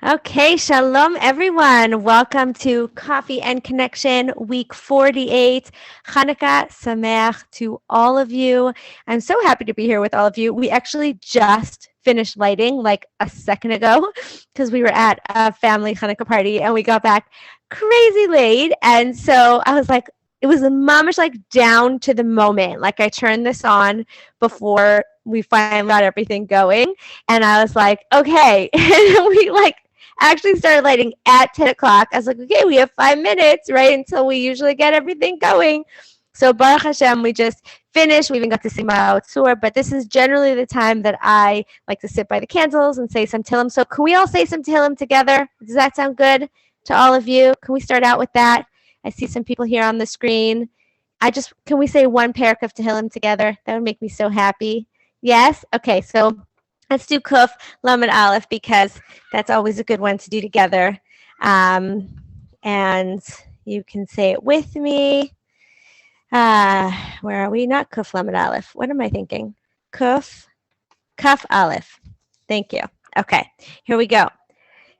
Okay, shalom everyone. Welcome to Coffee and Connection week 48. Hanukkah Sameach to all of you. I'm so happy to be here with all of you. We actually just finished lighting like a second ago because we were at a family Hanukkah party and we got back crazy late. And so I was like, it was mamish like down to the moment. Like I turned this on before we finally got everything going. And I was like, okay. And we like actually started lighting at 10 o'clock. I was like, okay, we have 5 minutes, right, until we usually get everything going. So Baruch Hashem, we just finished. We even got to sing Ma'at Sur, but this is generally the time that I like to sit by the candles and say some Tehillim. So can we all say some Tehillim together? Does that sound good to all of you? Can we start out with that? I see some people here on the screen. Can we say one parak of Tehillim together? That would make me so happy. Yes? Okay, so let's do Kuf, Lamed Aleph, because that's always a good one to do together. And you can say it with me. Where are we? Not Kuf, Lamed Aleph. What am I thinking? Kuf, Kaf Aleph. Thank you. Okay, here we go.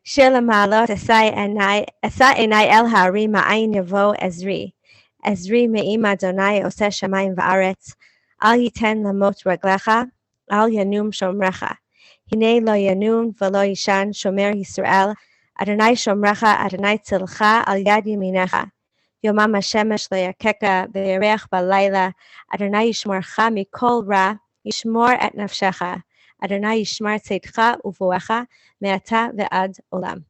שיר למעלות אשא עיני אל ההרים מאין יבוא עזרי. עזרי מעם אדוני עושה שמיים וארץ. אל ייתן למות רגליך, אל ינום שומרך. הנה לא ינום ולא ישן שומר ישראל. אדוני שומרך, אדוני צלך על יד ימינך. יומם השמש לא יכך וירח בלילה. אדוני ישמרך מכל רע, ישמור את נפשך. Adonai yishmar tzedcha uvoecha me'ata ve'ad olam.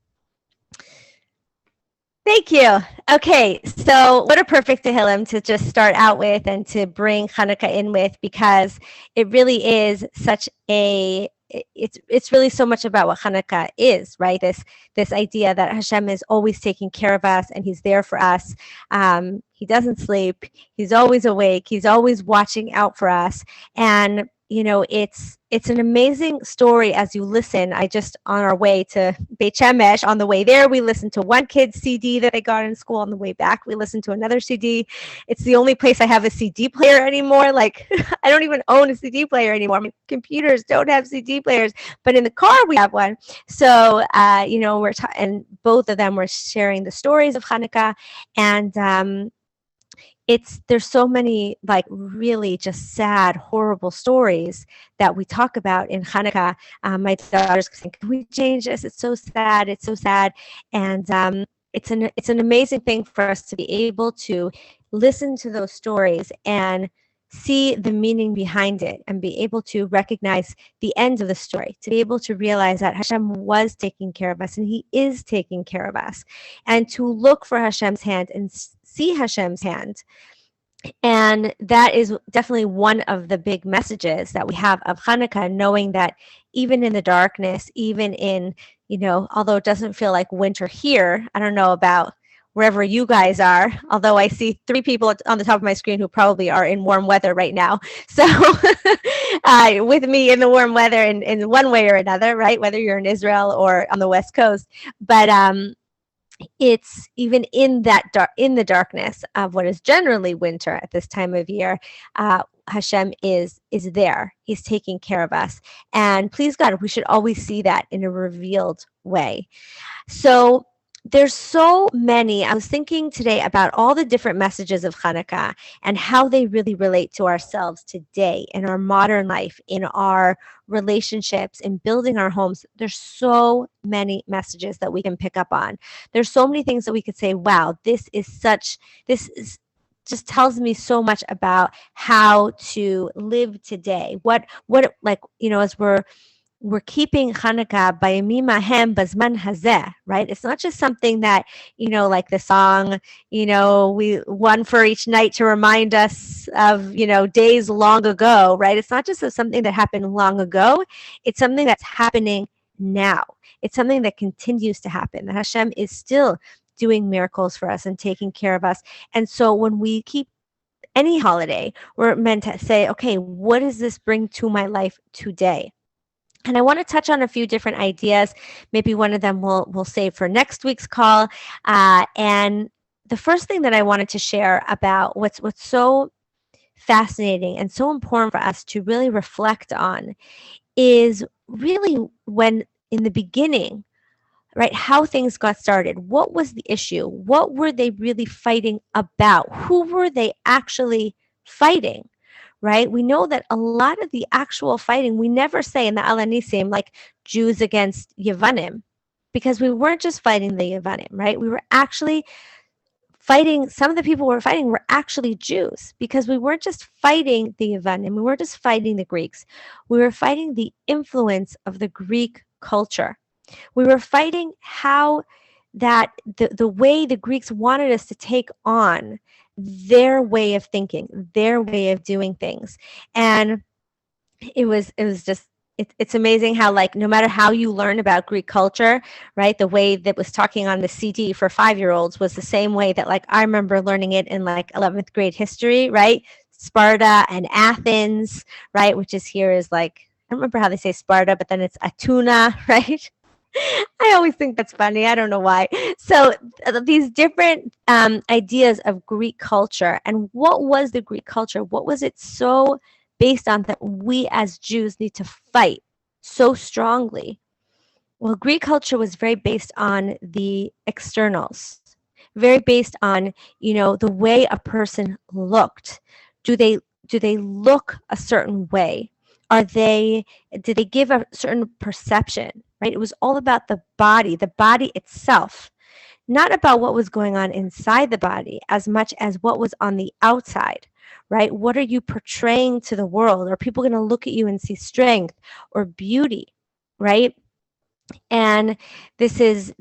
Thank you. Okay, so what a perfect Tehillim to just start out with and to bring Hanukkah in with, because it really is such a it's really so much about what Hanukkah is, right? This idea that Hashem is always taking care of us and He's there for us. He doesn't sleep. He's always awake. He's always watching out for us. And it's an amazing story as you listen. I just, on our way to Beit Shemesh, on the way there, we listened to one kid's CD that they got in school. On the way back, we listened to another CD. It's the only place I have a CD player anymore. Like, I don't even own a CD player anymore. My computers don't have CD players, but in the car we have one. So, and both of them were sharing the stories of Hanukkah, and there's so many like really just sad, horrible stories that we talk about in Hanukkah. My daughters think, can we change this? It's so sad. It's so sad. And it's an amazing thing for us to be able to listen to those stories and see the meaning behind it and be able to recognize the end of the story, to be able to realize that Hashem was taking care of us and He is taking care of us, and to look for Hashem's hand and see Hashem's hand. And that is definitely one of the big messages that we have of Hanukkah, knowing that even in the darkness, even in, although it doesn't feel like winter here, I don't know about wherever you guys are, although I see 3 people on the top of my screen who probably are in warm weather right now. So with me in the warm weather in one way or another, right? Whether you're in Israel or on the West Coast. But it's even in the darkness of what is generally winter at this time of year, Hashem is there. He's taking care of us. And please God, we should always see that in a revealed way. So there's so many. I was thinking today about all the different messages of Hanukkah and how they really relate to ourselves today in our modern life, in our relationships, in building our homes. There's so many messages that we can pick up on. There's so many things that we could say, wow, this just tells me so much about how to live today. What as we're keeping Hanukkah by Mahem Bazman Hazeh, right? It's not just something that, like the song, we one for each night to remind us of, days long ago, right? It's not just something that happened long ago. It's something that's happening now. It's something that continues to happen. That Hashem is still doing miracles for us and taking care of us. And so when we keep any holiday, we're meant to say, okay, what does this bring to my life today? And I want to touch on a few different ideas. Maybe one of them we'll save for next week's call. And the first thing that I wanted to share about what's so fascinating and so important for us to really reflect on is really when in the beginning, right? How things got started. What was the issue? What were they really fighting about? Who were they actually fighting? Right? We know that a lot of the actual fighting, we never say in the Alanisim, like Jews against Yevanim, because we weren't just fighting the Yevanim, right? We were actually fighting, some of the people we were fighting were actually Jews, because we weren't just fighting the Yevanim, we weren't just fighting the Greeks, we were fighting the influence of the Greek culture. We were fighting how that the way the Greeks wanted us to take on their way of thinking, their way of doing things. And it was just it's amazing how, like, no matter how you learn about Greek culture, right, the way that was talking on the CD for 5-year-olds was the same way that, like, I remember learning it in like 11th grade history, right? Sparta and Athens, right, which is here is like, I don't remember how they say Sparta, but then it's Atuna, right? I always think that's funny. I don't know why. So these different ideas of Greek culture, and what was the Greek culture? What was it so based on that we as Jews need to fight so strongly? Well, Greek culture was very based on the externals, very based on, the way a person looked. Do they look a certain way? Do they give a certain perception, right? It was all about the body itself, not about what was going on inside the body as much as what was on the outside, right? What are you portraying to the world? Are people going to look at you and see strength or beauty, right? And this is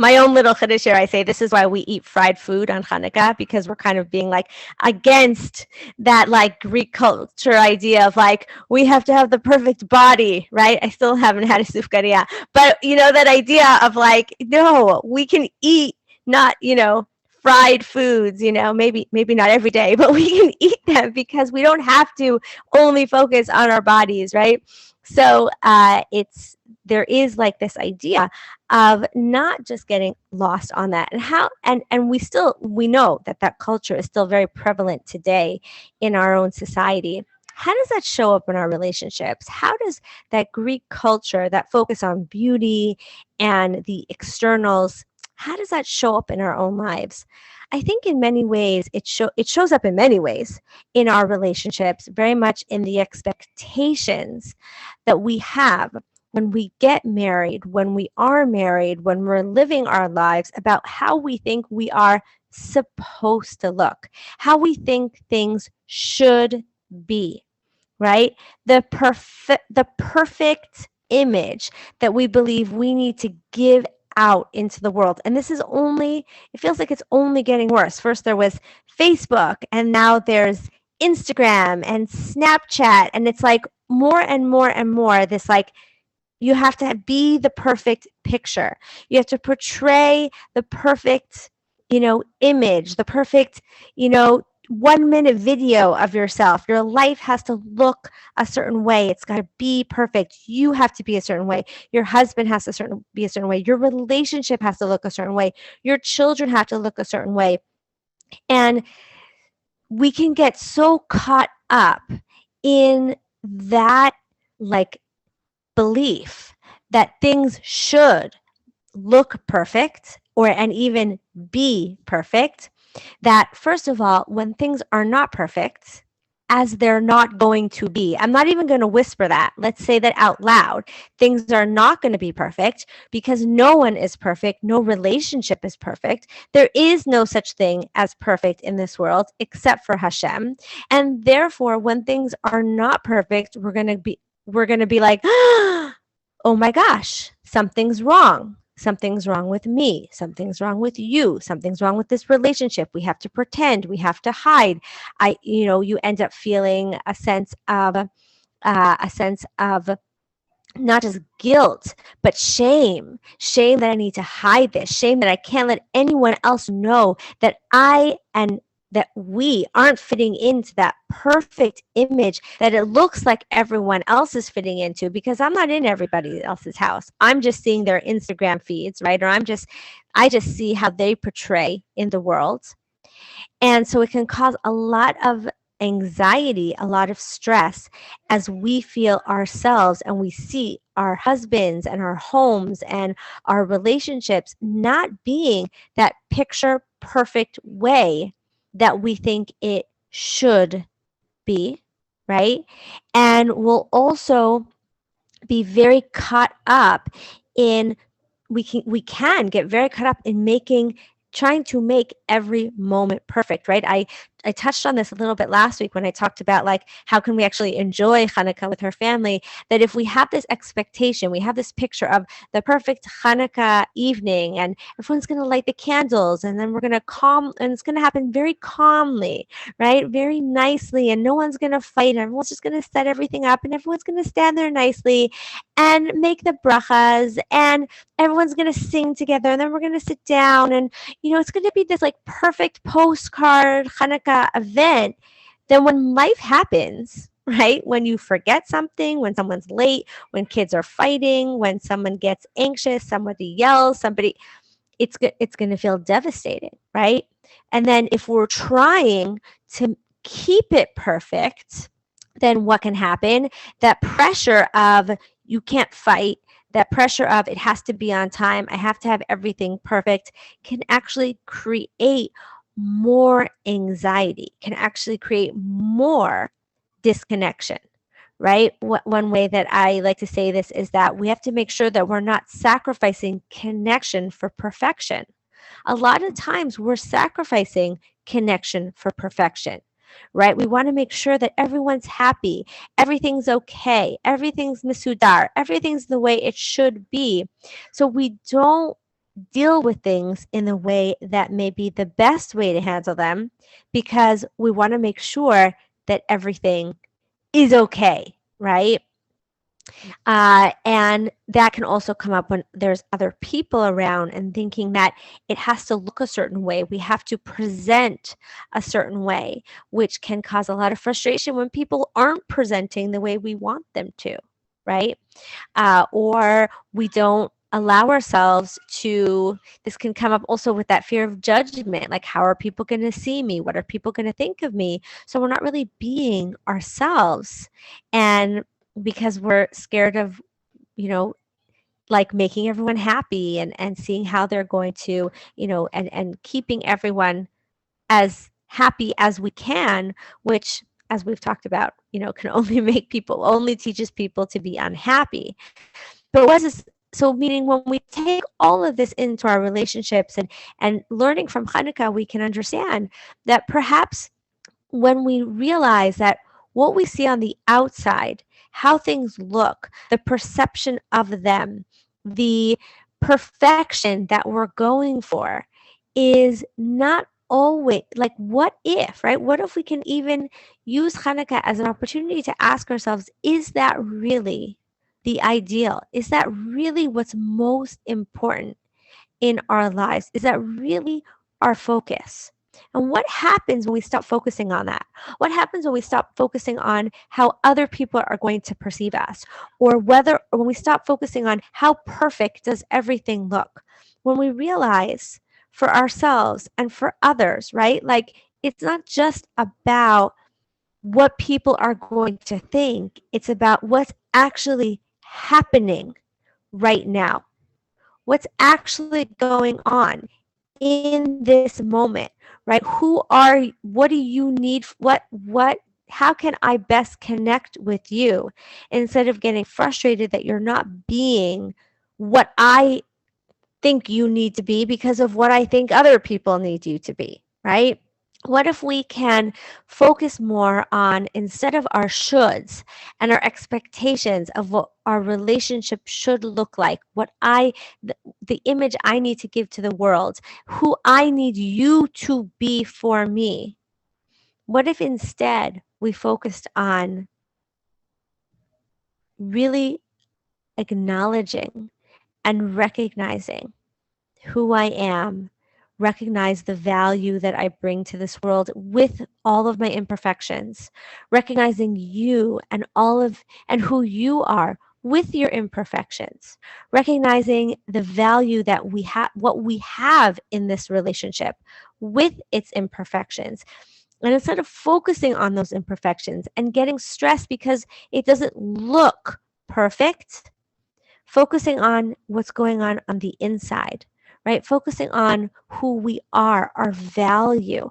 my own little chiddush here. I say this is why we eat fried food on Hanukkah, because we're kind of being like against that like Greek culture idea of like we have to have the perfect body, right? I still haven't had a sufgaria, but that idea of like, no, we can eat not fried foods, maybe not every day, but we can eat them because we don't have to only focus on our bodies, right? So there is like this idea of not just getting lost on that, and we know that culture is still very prevalent today in our own society. How does that show up in our relationships? How does that Greek culture, that focus on beauty and the externals, how does that show up in our own lives? I think in many ways it shows up in many ways in our relationships, very much in the expectations that we have when we get married, when we are married, when we're living our lives, about how we think we are supposed to look, how we think things should be, right? The perfect image that we believe we need to give out into the world. And this is it feels like it's only getting worse. First there was Facebook, and now there's Instagram and Snapchat, and it's like more and more and more this like, you have to be the perfect picture. You have to portray the perfect, image, the perfect, 1-minute video of yourself. Your life has to look a certain way. It's got to be perfect. You have to be a certain way. Your husband has to be a certain way. Your relationship has to look a certain way. Your children have to look a certain way. And we can get so caught up in that like belief that things should look perfect and even be perfect, that first of all, when things are not perfect, as they're not going to be, I'm not even going to whisper that. Let's say that out loud. Things are not going to be perfect because no one is perfect. No relationship is perfect. There is no such thing as perfect in this world except for Hashem. And therefore, when things are not perfect, we're going to be like, oh my gosh, something's wrong. Something's wrong with me. Something's wrong with you. Something's wrong with this relationship. We have to pretend. We have to hide. You end up feeling a sense of not just guilt, but shame that I need to hide this, shame that I can't let anyone else know that that we aren't fitting into that perfect image that it looks like everyone else is fitting into, because I'm not in everybody else's house. I'm just seeing their Instagram feeds, right? Or I just see how they portray in the world. And so it can cause a lot of anxiety, a lot of stress as we feel ourselves and we see our husbands and our homes and our relationships not being that picture perfect way that we think it should be, right? And we'll also be very caught up in we can get very caught up in trying to make every moment perfect, right? I touched on this a little bit last week when I talked about like how can we actually enjoy Hanukkah with her family, that if we have this expectation, we have this picture of the perfect Hanukkah evening and everyone's going to light the candles and then we're going to calm and it's going to happen very calmly, right? Very nicely, and no one's going to fight and everyone's just going to set everything up and everyone's going to stand there nicely and make the brachas and everyone's going to sing together and then we're going to sit down and it's going to be this like perfect postcard Hanukkah event. Then when life happens, right? When you forget something, when someone's late, when kids are fighting, when someone gets anxious, somebody yells, it's going to feel devastating, right? And then if we're trying to keep it perfect, then what can happen? That pressure of you can't fight, that pressure of it has to be on time, I have to have everything perfect, can actually create more anxiety, can actually create more disconnection, right? One way that I like to say this is that we have to make sure that we're not sacrificing connection for perfection. A lot of times we're sacrificing connection for perfection, right? We want to make sure that everyone's happy, everything's okay, everything's misudar, everything's the way it should be. So we don't deal with things in the way that may be the best way to handle them because we want to make sure that everything is okay, right? And that can also come up when there's other people around and thinking that it has to look a certain way. We have to present a certain way, which can cause a lot of frustration when people aren't presenting the way we want them to, right? Or we don't allow ourselves to, this can come up also with that fear of judgment, like how are people going to see me? What are people going to think of me? So we're not really being ourselves. And because we're scared of, you know, like making everyone happy and seeing how they're going to, and keeping everyone as happy as we can, which as we've talked about, can only only teaches people to be unhappy. But what is so meaning when we take all of this into our relationships and learning from Hanukkah, we can understand that perhaps when we realize that what we see on the outside, how things look, the perception of them, the perfection that we're going for is not always like, what if, right? What if we can even use Hanukkah as an opportunity to ask ourselves, is that really the ideal? Is that really what's most important in our lives? Is that really our focus? And what happens when we stop focusing on that? What happens when we stop focusing on how other people are going to perceive us? Or when we stop focusing on how perfect does everything look? When we realize for ourselves and for others, right? Like it's not just about what people are going to think, it's about what's actually happening right now. What's actually going on in this moment, right? What do you need? How can I best connect with you instead of getting frustrated that you're not being what I think you need to be because of what I think other people need you to be, right? What if we can focus more on, instead of our shoulds and our expectations of what our relationship should look like, the image I need to give to the world, who I need you to be for me? What if instead we focused on really acknowledging and recognizing who I am, recognize the value that I bring to this world with all of my imperfections, recognizing you and who you are with your imperfections, recognizing the value that what we have in this relationship with its imperfections, And instead of focusing on those imperfections and getting stressed because it doesn't look perfect, focusing on what's going on the inside, right? Focusing on who we are, our value,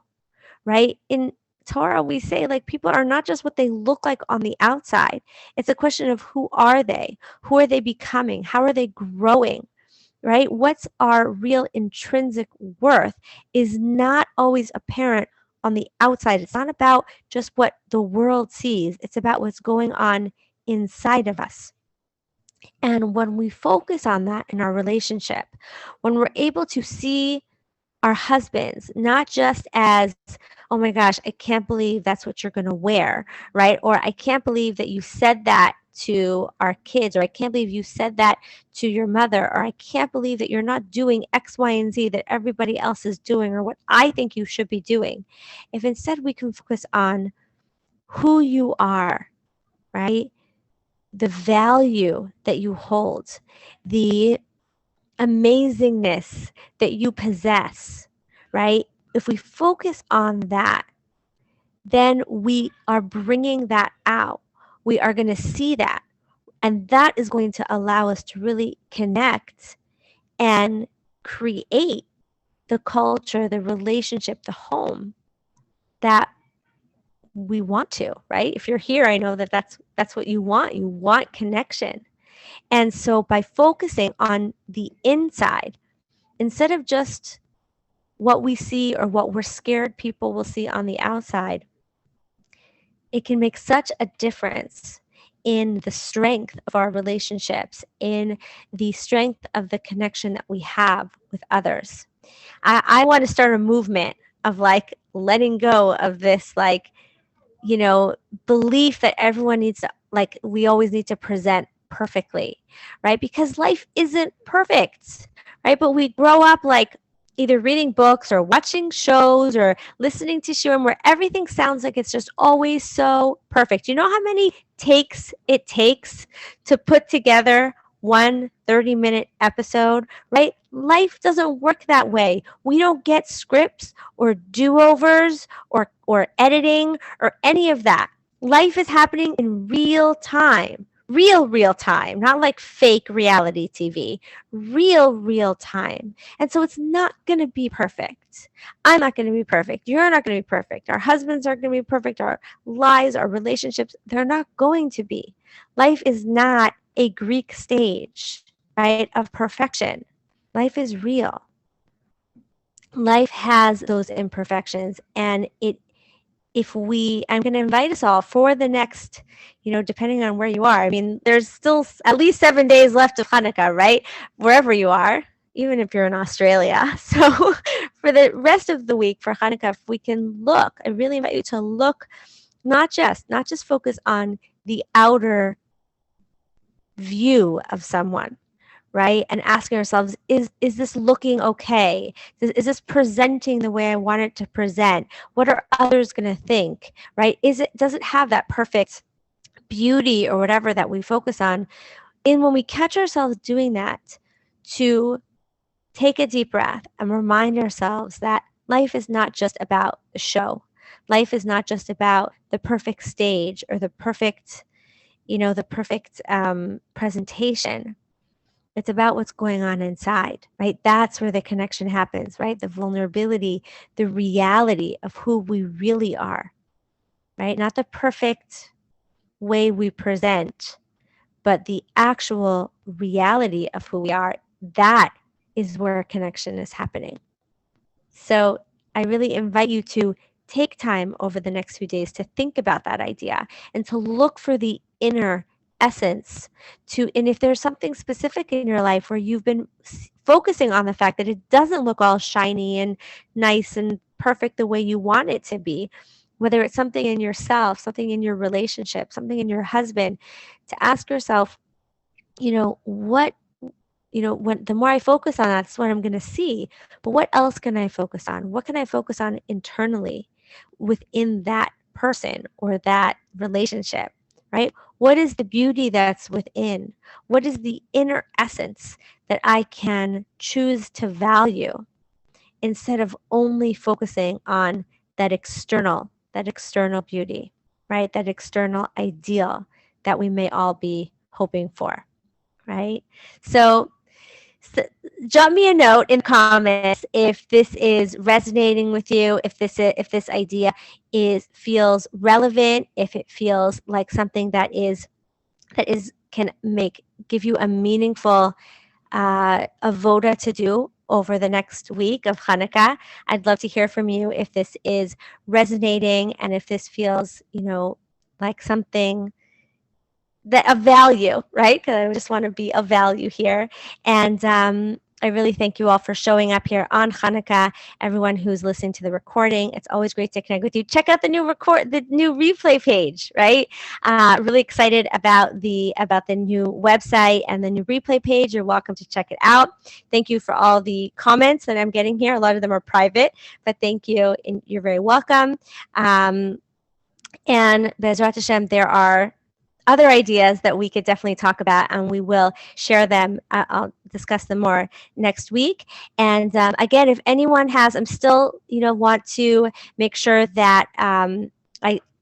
right? In Torah, we say like people are not just what they look like on the outside. It's a question of who are they? Who are they becoming? How are they growing? Right? What's our real intrinsic worth is not always apparent on the outside. It's not about just what the world sees. It's about what's going on inside of us. And when we focus on that in our relationship, when we're able to see our husbands not just as, oh my gosh, I can't believe that's what you're going to wear, right? Or I can't believe that you said that to our kids, or I can't believe you said that to your mother, or I can't believe that you're not doing X, Y, and Z that everybody else is doing, or what I think you should be doing. If instead we can focus on who you are, right? The value that you hold, the amazingness that you possess, right? If we focus on that, then we are bringing that out. We are going to see that. And that is going to allow us to really connect and create the culture, the relationship, the home that we want to, right? If you're here, I know that that's what you want. You want connection. And so by focusing on the inside, instead of just what we see or what we're scared people will see on the outside, it can make such a difference in the strength of our relationships, in the strength of the connection that we have with others. I want to start a movement of like letting go of this, like, belief that everyone needs to, like, we always need to present perfectly, right? Because life isn't perfect, right? But we grow up like either reading books or watching shows or listening to Shurim where everything sounds like it's just always so perfect. You know how many takes it takes to put together one 30-minute episode, right? Life doesn't work that way. We don't get scripts or do-overs or editing or any of that. Life is happening in real time. Real time, not like fake reality TV, real time. And so it's not going to be perfect. I'm not going to be perfect. You're not going to be perfect. Our husbands aren't going to be perfect. Our lives, our relationships, they're not going to be. Life is not a Greek stage, right, of perfection. Life is real. Life has those imperfections, and I'm going to invite us all for the next, depending on where you are. I mean, there's still at least 7 days left of Hanukkah, right? Wherever you are, even if you're in Australia. So for the rest of the week for Hanukkah, if we can look, I really invite you to look, not just focus on the outer view of someone, right? And asking ourselves, is this looking okay? Is this presenting the way I want it to present? What are others going to think, right? Does it have that perfect beauty or whatever that we focus on? And when we catch ourselves doing that, to take a deep breath and remind ourselves that life is not just about the show. Life is not just about the perfect stage or the perfect, presentation. It's about what's going on inside, right? That's where the connection happens, right? The vulnerability, the reality of who we really are, right? Not the perfect way we present, but the actual reality of who we are. That is where connection is happening. So I really invite you to take time over the next few days to think about that idea and to look for the inner essence and if there's something specific in your life where you've been focusing on the fact that it doesn't look all shiny and nice and perfect the way you want it to be, whether it's something in yourself, something in your relationship, something in your husband, to ask yourself, what, when the more I focus on that, that's what I'm going to see. But what else can I focus on? What can I focus on internally within that person or that relationship, right? What is the beauty that's within? What is the inner essence that I can choose to value instead of only focusing on that external that external beauty, right? That external ideal that we may all be hoping for, right? So, so drop me a note in the comments if this is resonating with you, if this idea is feels relevant, if it feels like something that is can make give you a meaningful avoda to do over the next week of Hanukkah. I'd love to hear from you if this is resonating and if this feels, like something that of value, right? Because I just want to be of value here. And I really thank you all for showing up here on Hanukkah. Everyone who's listening to the recording, it's always great to connect with you. Check out the new replay page, right? Really excited about the new website and the new replay page. You're welcome to check it out. Thank you for all the comments that I'm getting here. A lot of them are private, but thank you, and you're very welcome. And Bezrat Hashem, there are other ideas that we could definitely talk about, and we will share them. I'll discuss them more next week. And again, if anyone has, I'm still, want to make sure that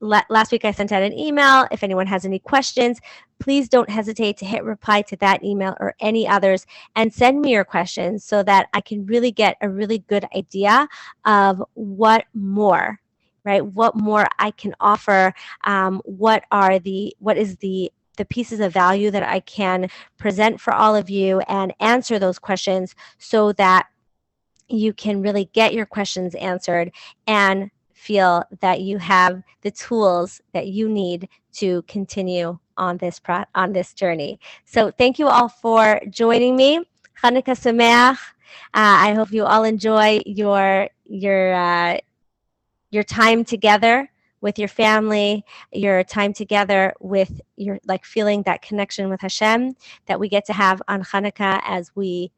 last week I sent out an email. If anyone has any questions, please don't hesitate to hit reply to that email or any others and send me your questions so that I can really get a really good idea of what more, right? What more I can offer? What is the pieces of value that I can present for all of you and answer those questions so that you can really get your questions answered and feel that you have the tools that you need to continue on this journey. So thank you all for joining me. Hanukkah Sameach. I hope you all enjoy your time together with your family, your time together with your feeling that connection with Hashem that we get to have on Hanukkah as we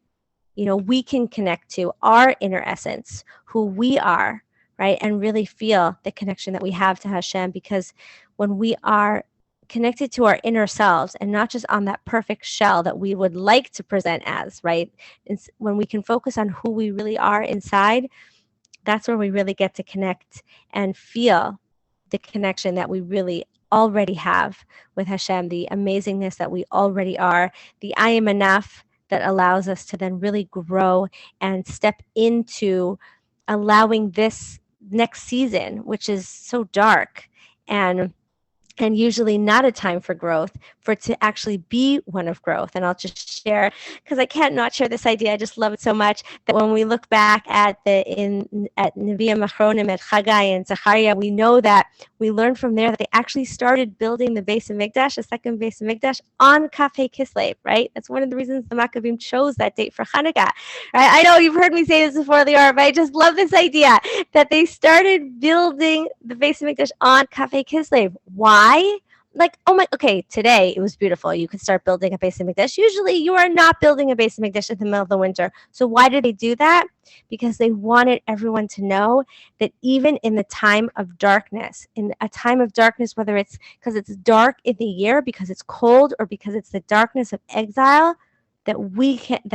can connect to our inner essence, who we are, right? And really feel the connection that we have to Hashem, because when we are connected to our inner selves and not just on that perfect shell that we would like to present as, right? When we can focus on who we really are inside, that's where we really get to connect and feel the connection that we really already have with Hashem, the amazingness that we already are, the I am enough that allows us to then really grow and step into allowing this next season, which is so dark and usually not a time for growth, for it to actually be one of growth. And I'll just share, because I can't not share this idea. I just love it so much that when we look back at Nevi'im Achronim, at Haggai and Zechariah, we know that we learned from there that they actually started building the Beis Hamikdash, the second Beis Hamikdash, on Kaf Hei Kislev, right? That's one of the reasons the Maccabim chose that date for Hanukkah, right? I know you've heard me say this before, Lior, but I just love this idea that they started building the Beis Hamikdash on Kaf Hei Kislev. Why? Okay, today it was beautiful. You could start building a Beis Hamikdash. Usually you are not building a Beis Hamikdash in the middle of the winter. So why did they do that? Because they wanted everyone to know that even in the time of darkness, in a time of darkness, whether it's because it's dark in the year, because it's cold, or because it's the darkness of exile, that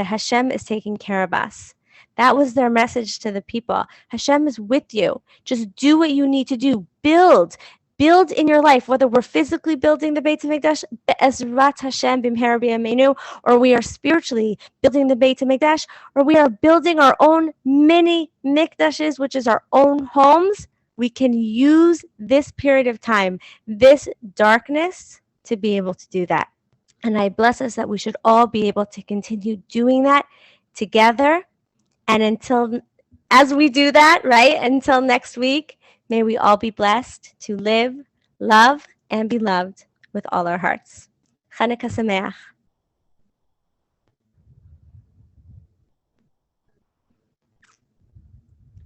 Hashem is taking care of us. That was their message to the people. Hashem is with you. Just do what you need to do. Build in your life, whether we're physically building the Beit HaMikdash, Be'ezrat Hashem b'mhera b'yameinu, or we are spiritually building the Beit HaMikdash, or we are building our own mini mikdashes, which is our own homes. We can use this period of time, this darkness, to be able to do that. And I bless us that we should all be able to continue doing that together. And as we do that, right, until next week, may we all be blessed to live, love, and be loved with all our hearts. Hanukkah Sameach.